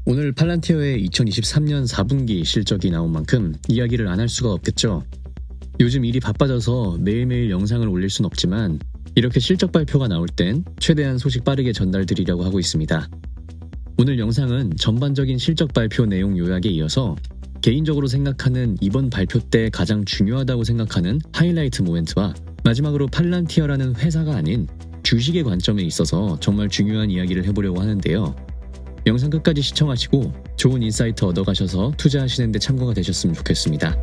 오늘 팔란티어의 2023년 4분기 실적이 나온 만큼 이야기를 안 할 수가 없겠죠. 요즘 일이 바빠져서 매일매일 영상을 올릴 순 없지만 이렇게 실적 발표가 나올 땐 최대한 소식 빠르게 전달드리려고 하고 있습니다. 오늘 영상은 전반적인 실적 발표 내용 요약에 이어서 개인적으로 생각하는 이번 발표 때 가장 중요하다고 생각하는 하이라이트 모멘트와 마지막으로 팔란티어라는 회사가 아닌 주식의 관점에 있어서 정말 중요한 이야기를 해보려고 하는데요. 영상 끝까지 시청하시고 좋은 인사이트 얻어가셔서 투자하시는 데 참고가 되셨으면 좋겠습니다.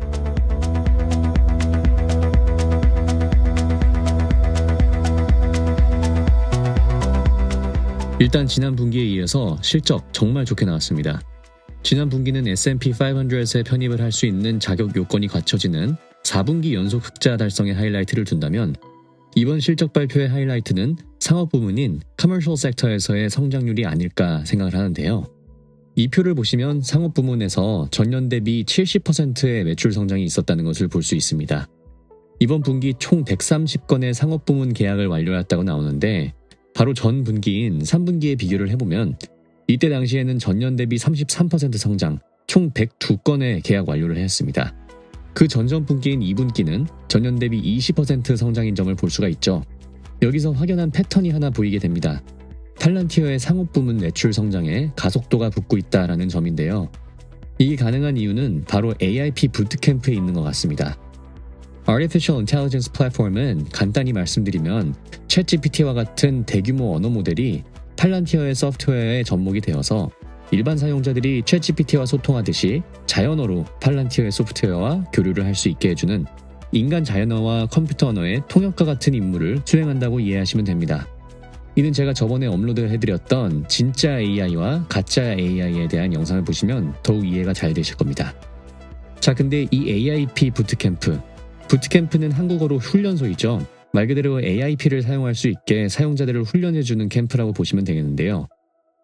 일단 지난 분기에 이어서 실적 정말 좋게 나왔습니다. 지난 분기는 S&P 500에 편입을 할 수 있는 자격 요건이 갖춰지는 4분기 연속 흑자 달성의 하이라이트를 둔다면 이번 실적 발표의 하이라이트는 상업 부문인 커머셜 섹터에서의 성장률이 아닐까 생각을 하는데요. 이 표를 보시면 상업 부문에서 전년 대비 70%의 매출 성장이 있었다는 것을 볼 수 있습니다. 이번 분기 총 130건의 상업 부문 계약을 완료했다고 나오는데 바로 전 분기인 3분기에 비교를 해보면 이때 당시에는 전년 대비 33% 성장, 총 102건의 계약 완료를 했습니다. 그 전전 분기인 2분기는 전년 대비 20% 성장인 점을 볼 수가 있죠. 여기서 확연한 패턴이 하나 보이게 됩니다. 팔란티어의 상업 부문 매출 성장에 가속도가 붙고 있다는 점인데요. 이게 가능한 이유는 바로 AIP 부트캠프에 있는 것 같습니다. Artificial Intelligence 플랫폼은 간단히 말씀드리면 챗GPT와 같은 대규모 언어 모델이 팔란티어의 소프트웨어에 접목이 되어서 일반 사용자들이 챗GPT와 소통하듯이 자연어로 팔란티어의 소프트웨어와 교류를 할 수 있게 해주는 인간 자연어와 컴퓨터 언어의 통역과 같은 임무를 수행한다고 이해하시면 됩니다. 이는 제가 저번에 업로드해드렸던 진짜 AI와 가짜 AI에 대한 영상을 보시면 더욱 이해가 잘 되실 겁니다. 자, 근데 이 AIP 부트캠프는 한국어로 훈련소이죠. 말 그대로 AIP를 사용할 수 있게 사용자들을 훈련해주는 캠프라고 보시면 되겠는데요.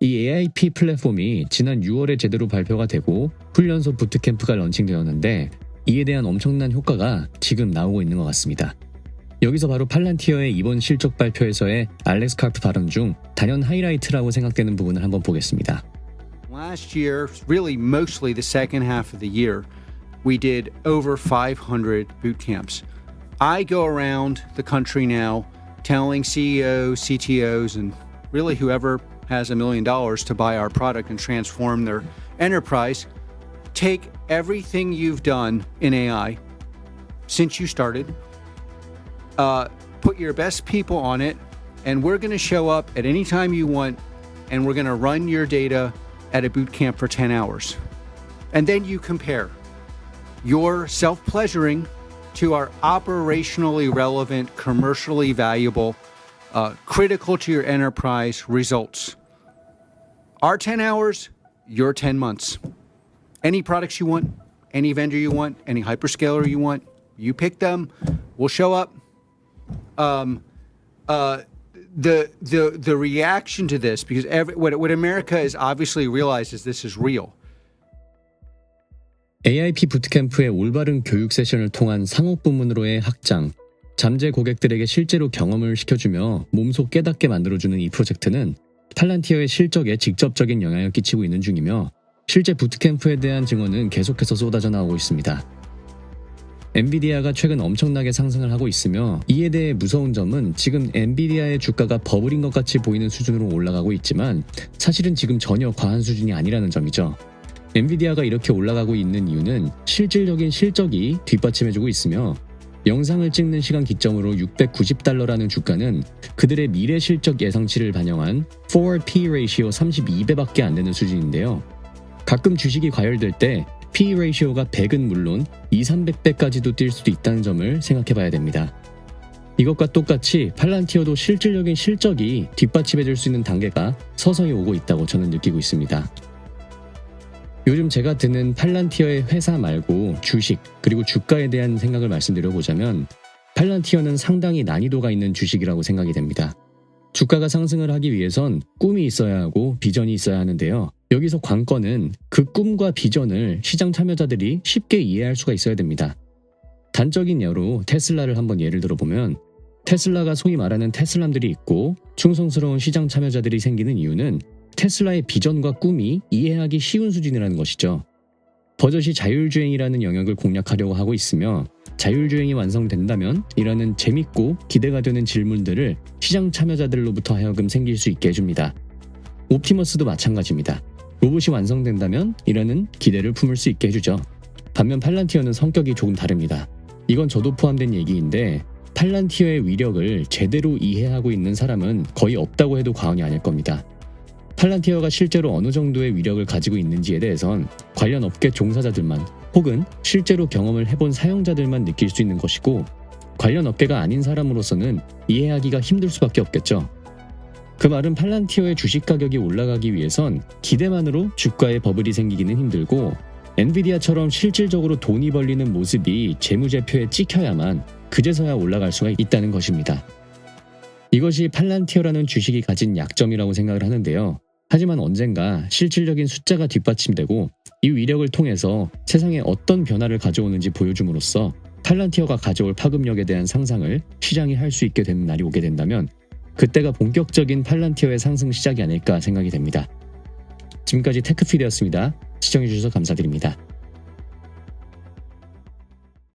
이 AIP 플랫폼이 지난 6월에 제대로 발표가 되고 훈련소 부트캠프가 런칭되었는데 이에 대한 엄청난 효과가 지금 나오고 있는 것 같습니다. 여기서 바로 팔란티어의 이번 실적 발표에서의 알렉스 카프 발언 중 단연 하이라이트라고 생각되는 부분을 한번 보겠습니다. Last year, really mostly the second half of the year, we did over 500 boot camps. I go around the country now telling CEOs, CTOs, and really whoever has $1 million to buy our product and transform their enterprise, take everything you've done in AI since you started, put your best people on it, and we're going to show up at any time you want, and we're going to run your data at a boot camp for 10 hours. And then you compare your self-pleasuring to our operationally relevant, commercially valuable, critical to your enterprise results. Our 10 hours, your 10 months. Any products you want, any vendor you want, any hyperscaler you want, you pick them, we'll show up. The reaction to this, because what America has obviously realized is this is real. AIP 부트캠프의 올바른 교육 세션을 통한 상업 부문으로의 확장, 잠재 고객들에게 실제로 경험을 시켜주며 몸소 깨닫게 만들어주는 이 프로젝트는 팔란티어의 실적에 직접적인 영향을 끼치고 있는 중이며 실제 부트캠프에 대한 증언은 계속해서 쏟아져 나오고 있습니다. 엔비디아가 최근 엄청나게 상승을 하고 있으며 이에 대해 무서운 점은 지금 엔비디아의 주가가 버블인 것 같이 보이는 수준으로 올라가고 있지만 사실은 지금 전혀 과한 수준이 아니라는 점이죠. 엔비디아가 이렇게 올라가고 있는 이유는 실질적인 실적이 뒷받침해주고 있으며 영상을 찍는 시간 기점으로 $690라는 주가는 그들의 미래 실적 예상치를 반영한 Forward P ratio 32배밖에 안 되는 수준인데요. 가끔 주식이 과열될 때 P ratio가 100은 물론 200~300배까지도 뛸 수도 있다는 점을 생각해봐야 됩니다. 이것과 똑같이 팔란티어도 실질적인 실적이 뒷받침해줄 수 있는 단계가 서서히 오고 있다고 저는 느끼고 있습니다. 요즘 제가 드는 팔란티어의 회사 말고 주식 그리고 주가에 대한 생각을 말씀드려보자면 팔란티어는 상당히 난이도가 있는 주식이라고 생각이 됩니다. 주가가 상승을 하기 위해선 꿈이 있어야 하고 비전이 있어야 하는데요. 여기서 관건은 그 꿈과 비전을 시장 참여자들이 쉽게 이해할 수가 있어야 됩니다. 단적인 예로 테슬라를 한번 예를 들어보면 테슬라가 소위 말하는 테슬람들이 있고 충성스러운 시장 참여자들이 생기는 이유는 테슬라의 비전과 꿈이 이해하기 쉬운 수준이라는 것이죠. 버젓이 자율주행이라는 영역을 공략하려고 하고 있으며 자율주행이 완성된다면 이라는 재밌고 기대가 되는 질문들을 시장 참여자들로부터 하여금 생길 수 있게 해줍니다. 옵티머스도 마찬가지입니다. 로봇이 완성된다면 이라는 기대를 품을 수 있게 해주죠. 반면 팔란티어는 성격이 조금 다릅니다. 이건 저도 포함된 얘기인데 팔란티어의 위력을 제대로 이해하고 있는 사람은 거의 없다고 해도 과언이 아닐 겁니다. 팔란티어가 실제로 어느 정도의 위력을 가지고 있는지에 대해선 관련 업계 종사자들만 혹은 실제로 경험을 해본 사용자들만 느낄 수 있는 것이고 관련 업계가 아닌 사람으로서는 이해하기가 힘들 수밖에 없겠죠. 그 말은 팔란티어의 주식 가격이 올라가기 위해선 기대만으로 주가에 버블이 생기기는 힘들고 엔비디아처럼 실질적으로 돈이 벌리는 모습이 재무제표에 찍혀야만 그제서야 올라갈 수가 있다는 것입니다. 이것이 팔란티어라는 주식이 가진 약점이라고 생각을 하는데요. 하지만 언젠가 실질적인 숫자가 뒷받침되고 이 위력을 통해서 세상에 어떤 변화를 가져오는지 보여줌으로써 팔란티어가 가져올 파급력에 대한 상상을 시장이 할 수 있게 되는 날이 오게 된다면 그때가 본격적인 팔란티어의 상승 시작이 아닐까 생각이 됩니다. 지금까지 테크피드였습니다. 시청해주셔서 감사드립니다.